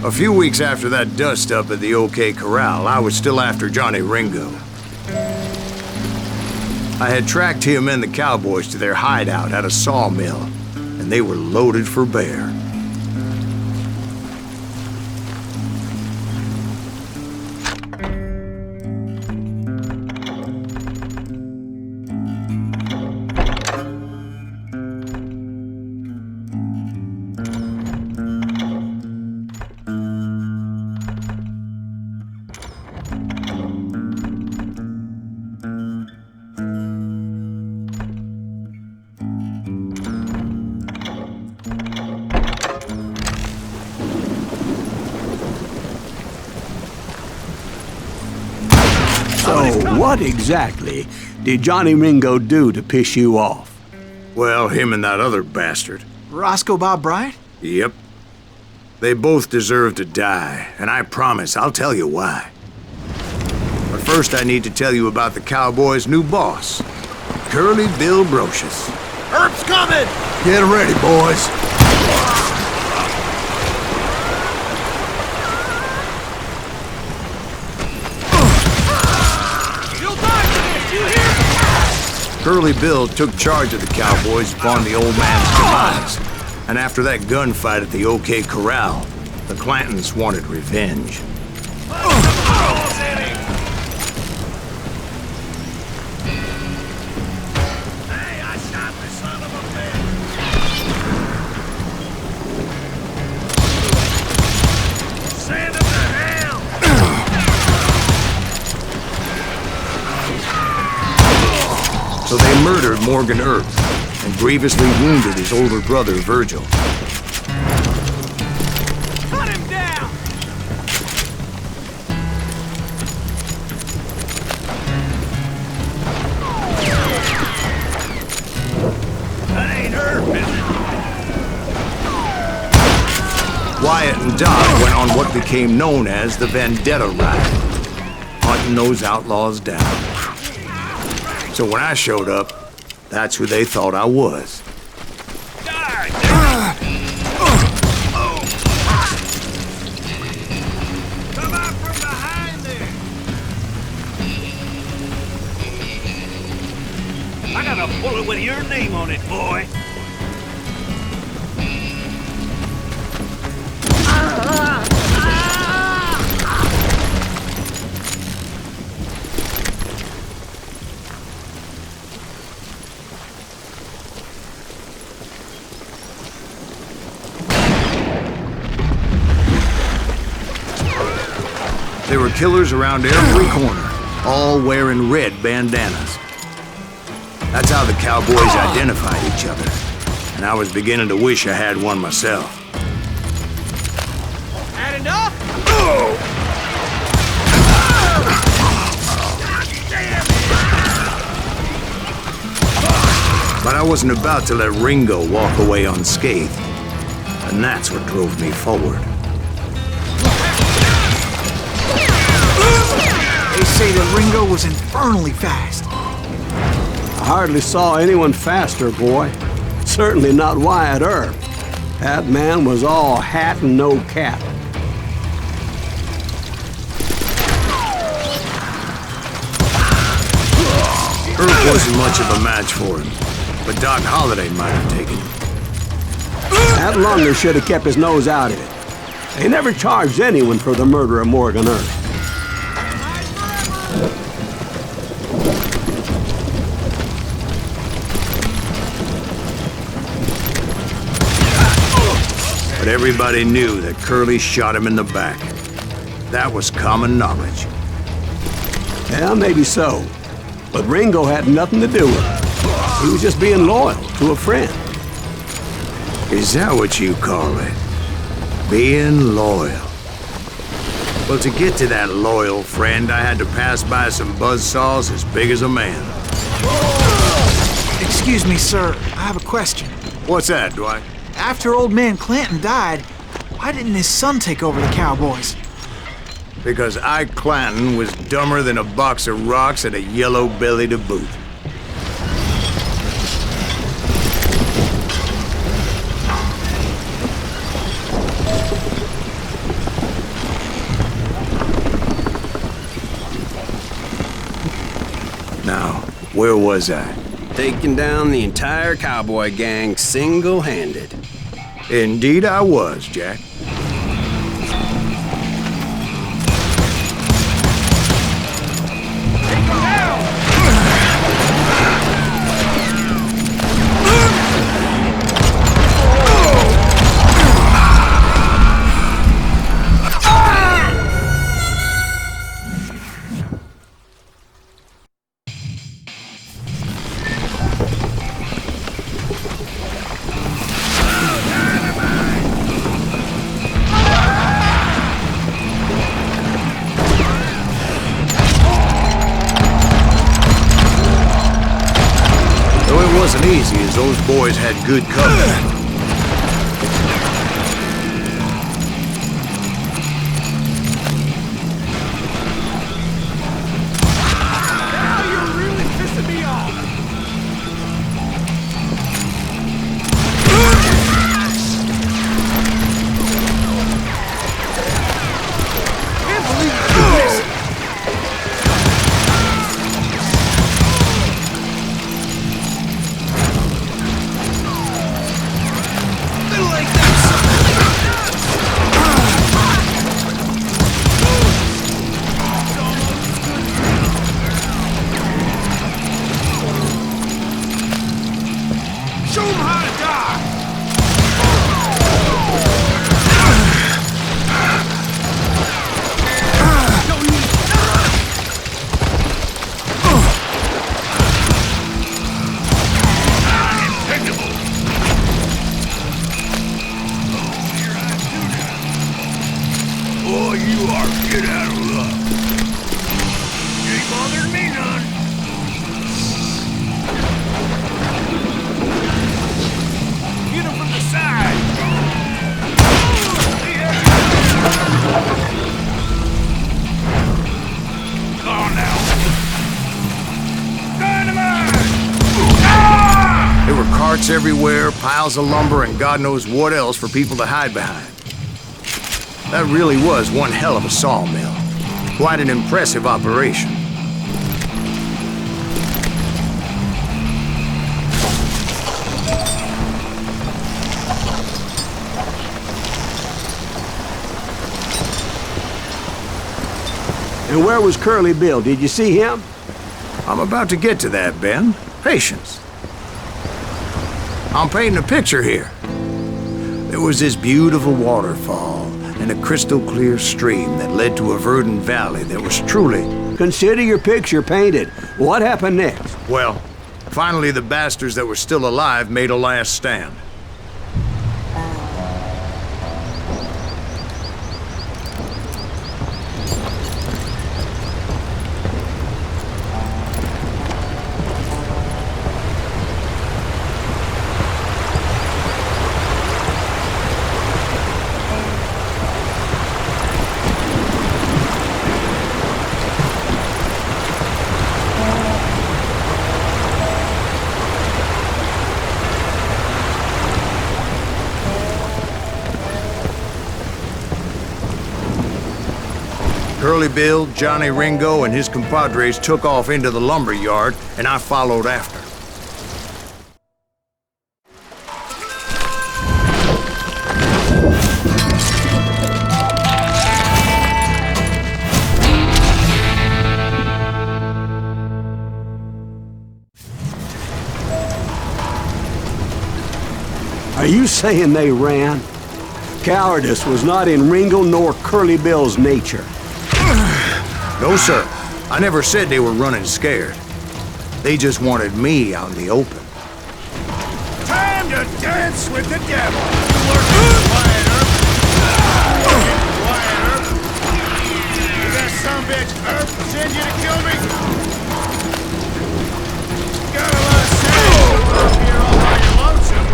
A few weeks after that dust-up at the OK Corral, I was still after Johnny Ringo. I had tracked him and the cowboys to their hideout at a sawmill, and they were loaded for bear. So, what exactly did Johnny Ringo do to piss you off? Well, him and that other bastard. Roscoe Bob Bryant? Yep. They both deserve to die, and I promise I'll tell you why. But first I need to tell you about the Cowboys' new boss, Curly Bill Brocious. Herb's coming! Get ready, boys. Curly Bill took charge of the Cowboys upon the old man's demise. And after that gunfight at the OK Corral, the Clantons wanted revenge. Hey, I shot the son of a bitch! Send him to hell! So they murdered Morgan Earp and grievously wounded his older brother, Virgil. Cut him down! That ain't Earp, is it? Wyatt and Doc went on what became known as the Vendetta Ride, hunting those outlaws down. So when I showed up, that's who they thought I was. Die! Come out from behind there! I got a bullet with your name on it, boy! There were killers around every corner, all wearing red bandanas. That's how the Cowboys identified each other, and I was beginning to wish I had one myself. Had enough? But I wasn't about to let Ringo walk away unscathed, and that's what drove me forward. They say that Ringo was infernally fast. I hardly saw anyone faster, boy. Certainly not Wyatt Earp. That man was all hat and no cap. Earp wasn't much of a match for him, but Doc Holliday might have taken him. That Lunger should have kept his nose out of it. They never charged anyone for the murder of Morgan Earp. But everybody knew that Curly shot him in the back. That was common knowledge. Yeah, maybe so. But Ringo had nothing to do with it. He was just being loyal to a friend. Is that what you call it? Being loyal? Well, to get to that loyal friend, I had to pass by some buzzsaws as big as a man. Excuse me, sir. I have a question. What's that, Dwight? After old man Clanton died, why didn't his son take over the Cowboys? Because Ike Clanton was dumber than a box of rocks and a yellow belly to boot. Where was I? Taking down the entire cowboy gang single-handed. Indeed I was, Jack. Wasn't easy, as those boys had good cover. Everywhere, piles of lumber, and God knows what else for people to hide behind. That really was one hell of a sawmill. Quite an impressive operation. And where was Curly Bill? Did you see him? I'm about to get to that, Ben. Patience. I'm painting a picture here. There was this beautiful waterfall and a crystal clear stream that led to a verdant valley that was truly... Consider your picture painted. What happened next? Well, finally the bastards that were still alive made a last stand. Curly Bill, Johnny Ringo, and his compadres took off into the lumber yard, and I followed after. Are you saying they ran? Cowardice was not in Ringo nor Curly Bill's nature. No, sir. I never said they were running scared. They just wanted me out in the open. Time to dance with the devil! Quieter! Quieter! You got some bitch Earp send you to kill me? Got a lot of sense up here all by your lonesome.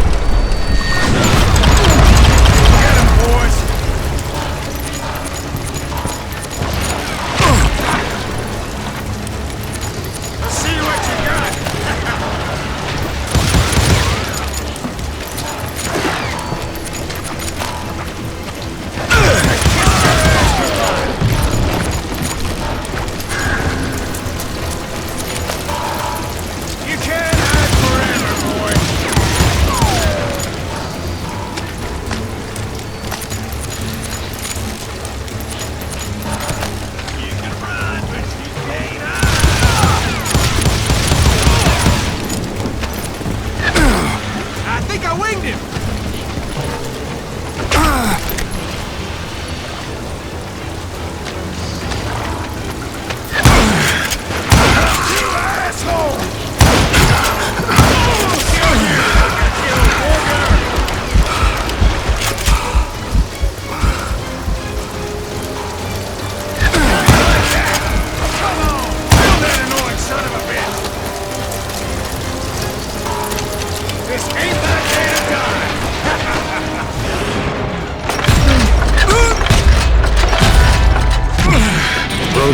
Get 'em, boys! Let's see what you got!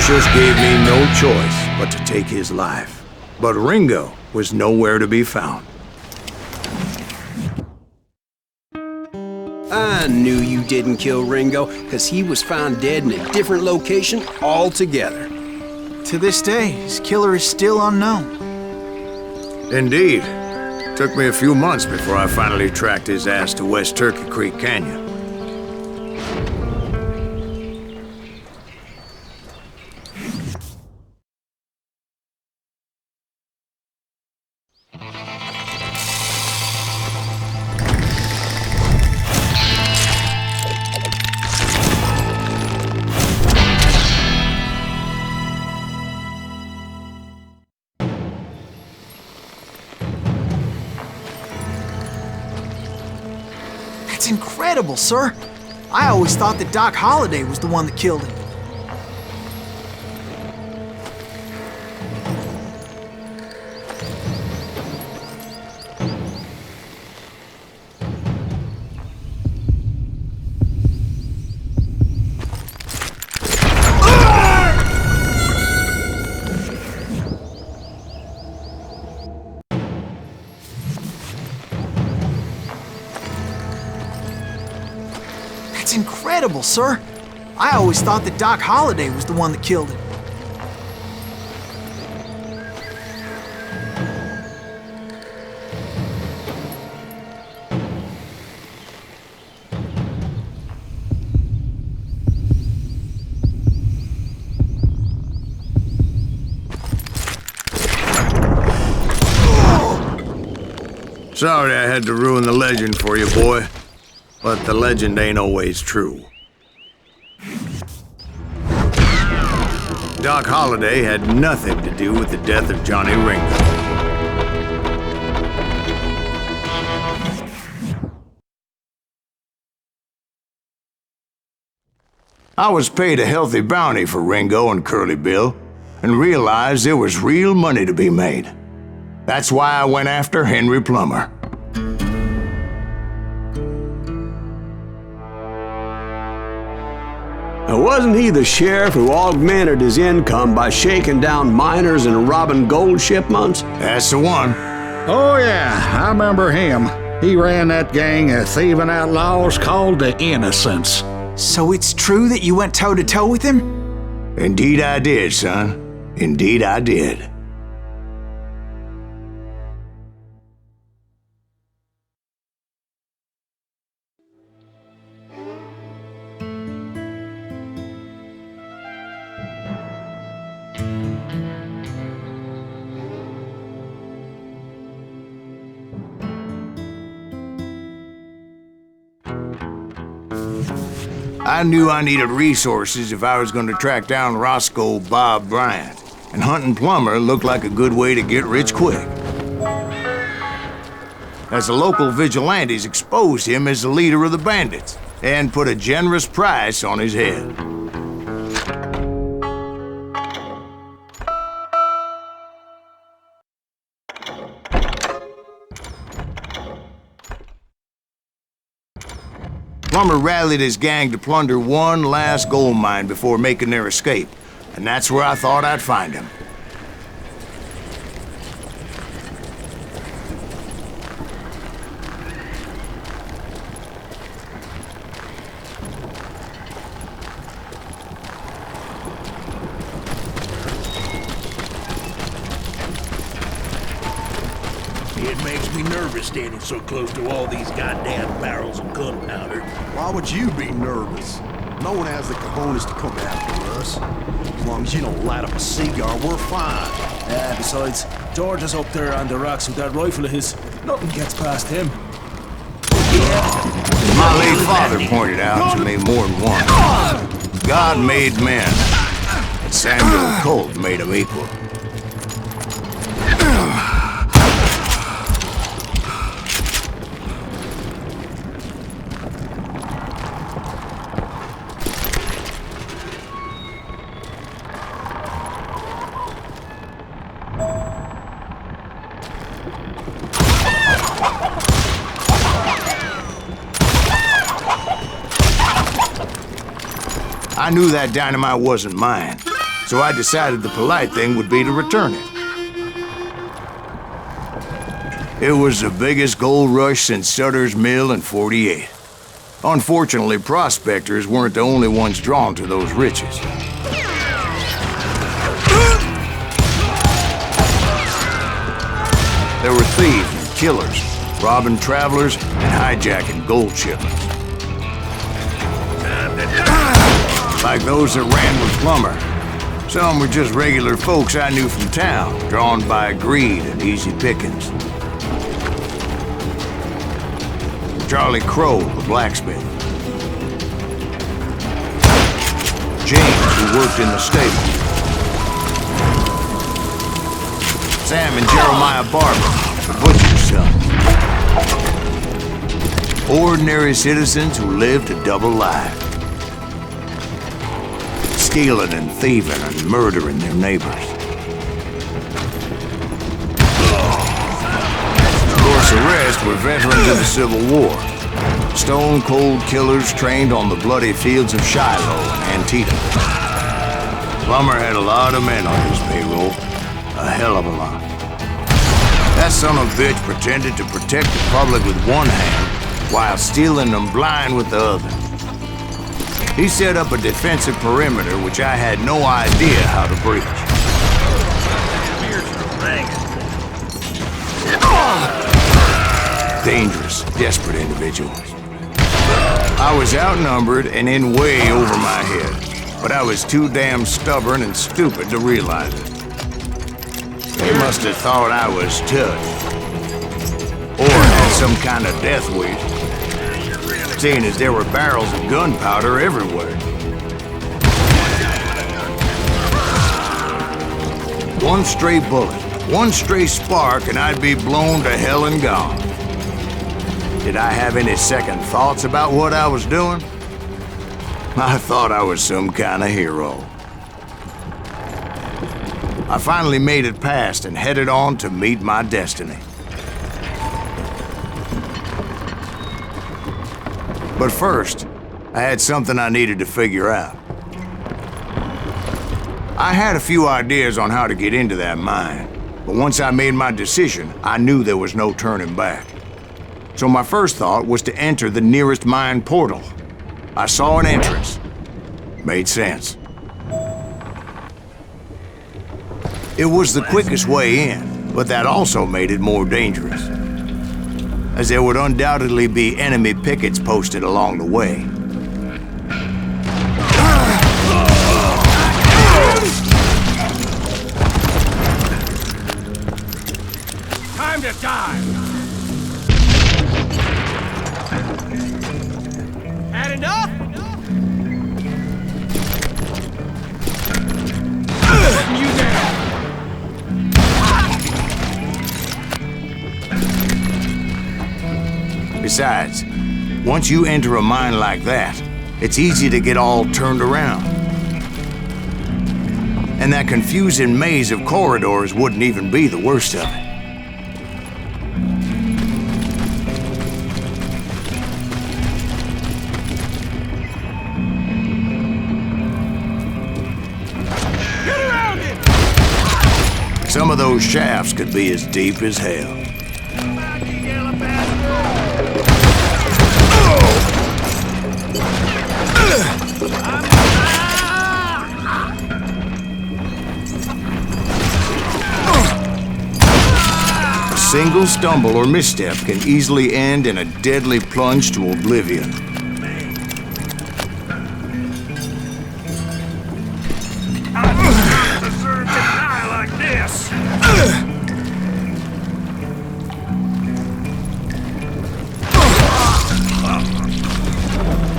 Lucius gave me no choice but to take his life. But Ringo was nowhere to be found. I knew you didn't kill Ringo, because he was found dead in a different location altogether. To this day, his killer is still unknown. Indeed. Took me a few months before I finally tracked his ass to West Turkey Creek Canyon. That's incredible, sir. I always thought that Doc Holliday was the one that killed him. That's incredible, sir. I always thought that Doc Holliday was the one that killed him. Sorry I had to ruin the legend for you, boy. But the legend ain't always true. Doc Holliday had nothing to do with the death of Johnny Ringo. I was paid a healthy bounty for Ringo and Curly Bill, and realized there was real money to be made. That's why I went after Henry Plummer. Wasn't he the sheriff who augmented his income by shaking down miners and robbing gold shipments? That's the one. Oh, yeah, I remember him. He ran that gang of thieving outlaws called the Innocents. So it's true that you went toe-to-toe with him? Indeed I did, son. Indeed I did. I knew I needed resources if I was going to track down Roscoe Bob Bryant, and hunting Plummer looked like a good way to get rich quick. As the local vigilantes exposed him as the leader of the bandits, and put a generous price on his head. Plummer rallied his gang to plunder one last gold mine before making their escape, and that's where I thought I'd find him. It makes me nervous standing so close to all these goddamn barrels of gunpowder. Why would you be nervous? No one has the cojones to come after us. As long as you don't light up a cigar, we're fine. Besides, George is up there on the rocks with that rifle of his. Nothing gets past him. My late father pointed out to me more than once. God made men, and Samuel Colt made them equal. I knew that dynamite wasn't mine, so I decided the polite thing would be to return it. It was the biggest gold rush since Sutter's Mill in '48. Unfortunately, prospectors weren't the only ones drawn to those riches. There were thieves and killers, robbing travelers and hijacking gold shipments. Like those that ran with Plummer. Some were just regular folks I knew from town, drawn by greed and easy pickings. Charlie Crow, the blacksmith. James, who worked in the stable. Sam and Jeremiah Barber, the butcher's son. Ordinary citizens who lived a double life. Stealing and thieving and murdering their neighbors. Of course, the rest were veterans of the Civil War. Stone-cold killers trained on the bloody fields of Shiloh and Antietam. Plummer had a lot of men on his payroll. A hell of a lot. That son of a bitch pretended to protect the public with one hand while stealing them blind with the other. He set up a defensive perimeter which I had no idea how to breach. Dangerous, desperate individuals. I was outnumbered and in way over my head, but I was too damn stubborn and stupid to realize it. They must have thought I was tough, or had some kind of death wish, seeing as there were barrels of gunpowder everywhere. One stray bullet, one stray spark, and I'd be blown to hell and gone. Did I have any second thoughts about what I was doing? I thought I was some kind of hero. I finally made it past and headed on to meet my destiny. But first, I had something I needed to figure out. I had a few ideas on how to get into that mine, but once I made my decision, I knew there was no turning back. So my first thought was to enter the nearest mine portal. I saw an entrance. Made sense. It was the quickest way in, but that also made it more dangerous, as there would undoubtedly be enemy pickets posted along the way. Time to die! Had enough? Putting you down! Besides, once you enter a mine like that, it's easy to get all turned around. And that confusing maze of corridors wouldn't even be the worst of it. Some of those shafts could be as deep as hell. A single stumble or misstep can easily end in a deadly plunge to oblivion.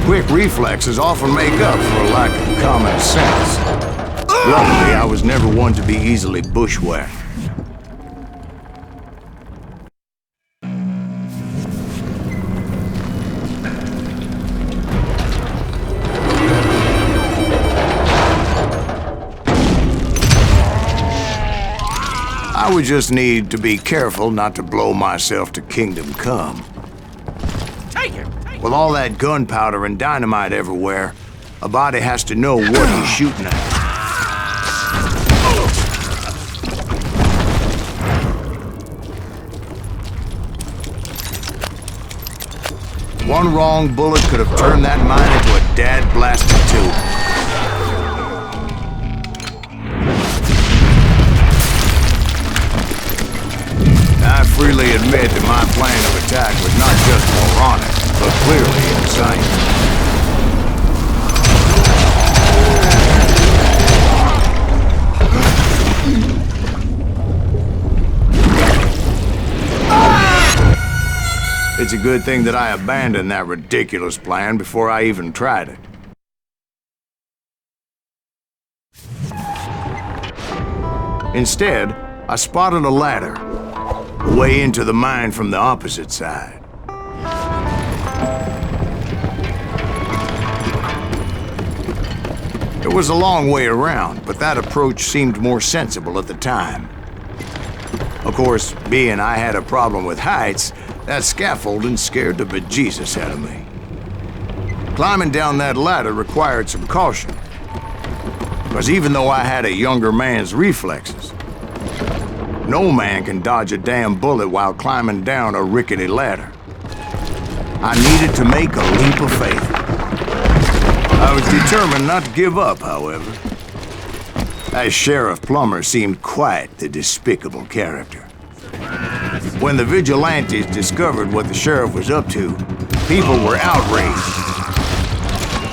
Quick reflexes often make up for a lack of common sense. Luckily, I was never one to be easily bushwhacked. I would just need to be careful not to blow myself to kingdom come. Take it! With all that gunpowder and dynamite everywhere, a body has to know what he's shooting at. One wrong bullet could have turned that mine into a dad-blasted tube. I freely admit that my plan of attack was not just moronic, but clearly insane. It's a good thing that I abandoned that ridiculous plan before I even tried it. Instead, I spotted a ladder, a way into the mine from the opposite side. It was a long way around, but that approach seemed more sensible at the time. Of course, being I had a problem with heights, that scaffolding scared the bejesus out of me. Climbing down that ladder required some caution, because even though I had a younger man's reflexes, no man can dodge a damn bullet while climbing down a rickety ladder. I needed to make a leap of faith. I was determined not to give up, however. That Sheriff Plummer seemed quite the despicable character. When the vigilantes discovered what the sheriff was up to, people were outraged.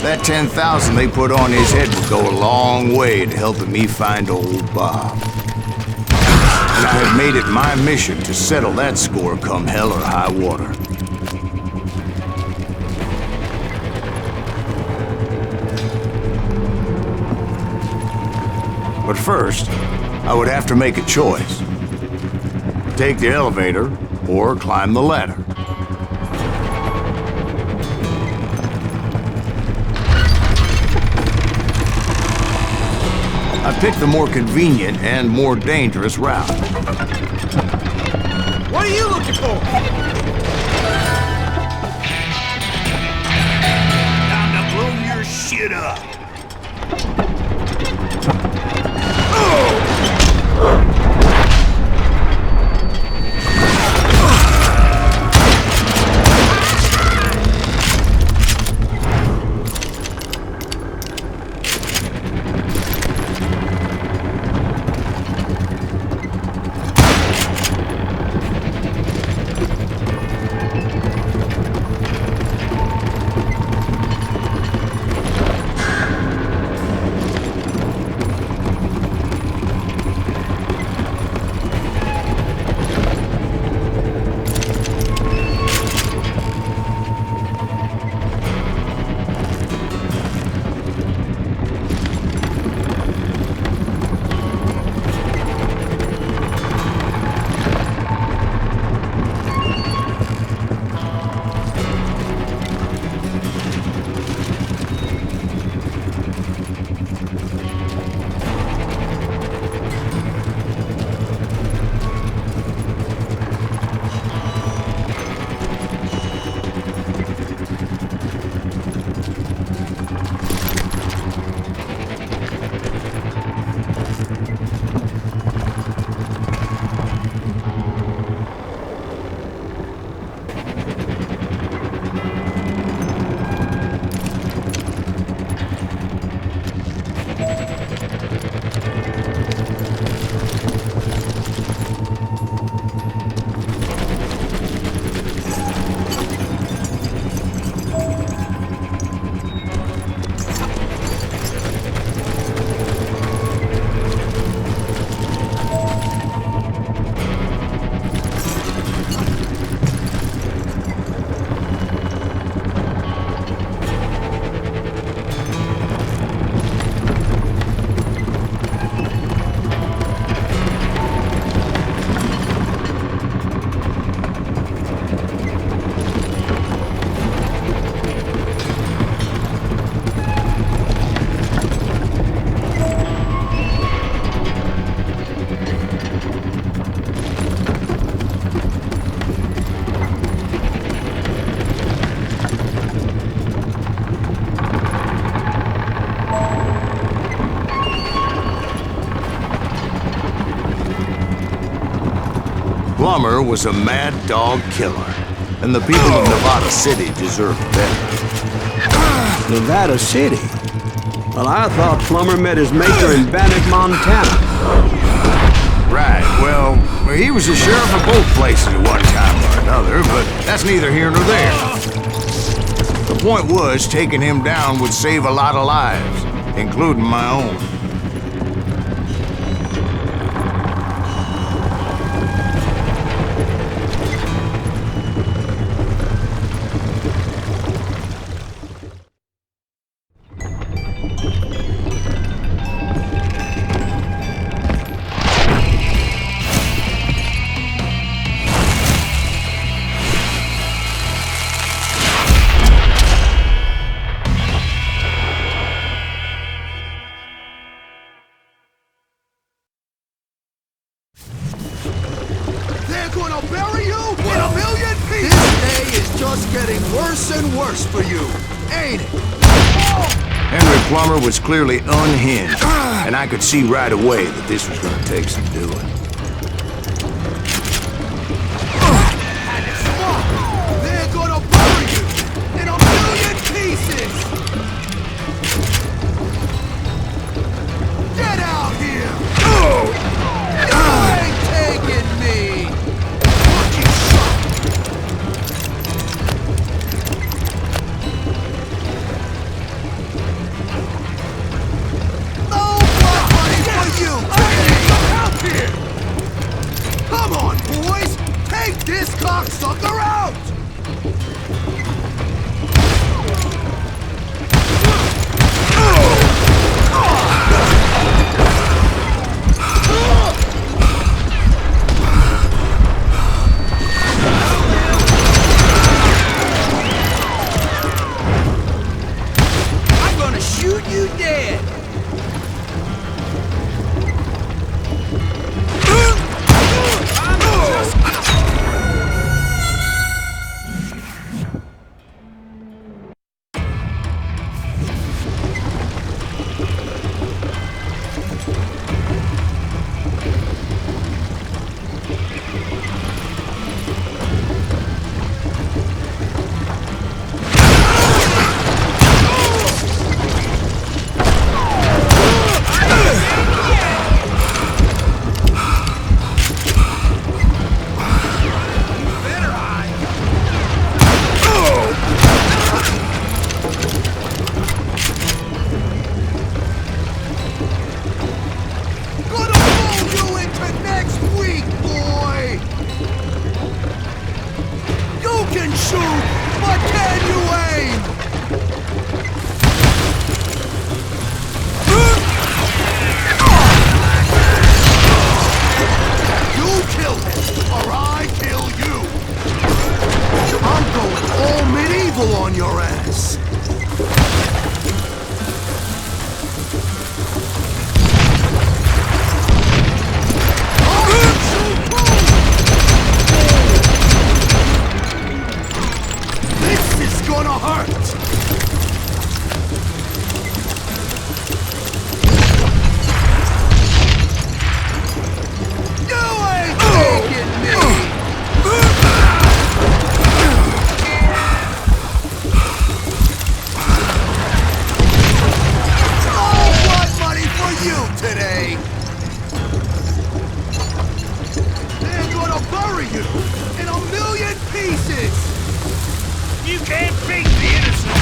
That 10,000 they put on his head would go a long way to helping me find old Bob. And I had made it my mission to settle that score come hell or high water. But first, I would have to make a choice. Take the elevator or climb the ladder. I picked the more convenient and more dangerous route. What are you looking for? Time to blow your shit up. Plummer was a mad dog killer. and the people of Nevada City deserve better. Nevada City? Well, I thought Plummer met his maker in Bannock, Montana. Right, well, he was the sheriff of both places at one time or another, but that's neither here nor there. The point was, taking him down would save a lot of lives, including my own. They're gonna bury you in a million pieces! This day is just getting worse and worse for you, ain't it? Henry Plummer was clearly unhinged, and I could see right away that this was gonna take some doing. They're gonna bury you in a million pieces! Get out here! You ain't taking me! Lucky shot! No blood money for you! Look out here! Come on, boys! Take this cocksucker out! I'm gonna shoot you dead! Gonna pull you into next week, boy! You can shoot, but can you aim? You kill him, or I kill you! I'm going all medieval on your ass! This is gonna hurt! You ain't taking me! All blood money for you today! They're gonna bury you in a million pieces! You can't beat the innocent!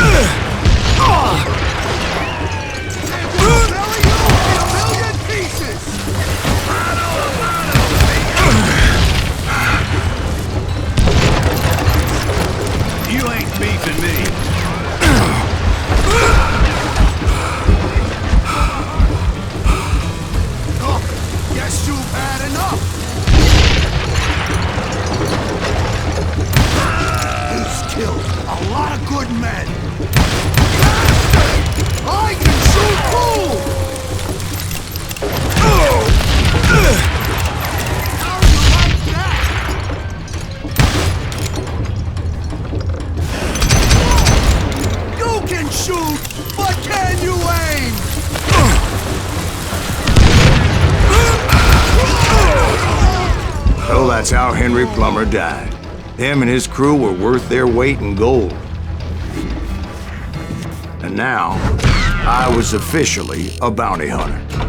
They're gonna bury you in a million pieces! You ain't beefing me! Oh, guess you've had enough! He's killed a lot of good men! Bastard! I can shoot too! How do you like that? You can shoot, but can you aim? So that's how Henry Plummer died. Him and his crew were worth their weight in gold. And now, I was officially a bounty hunter.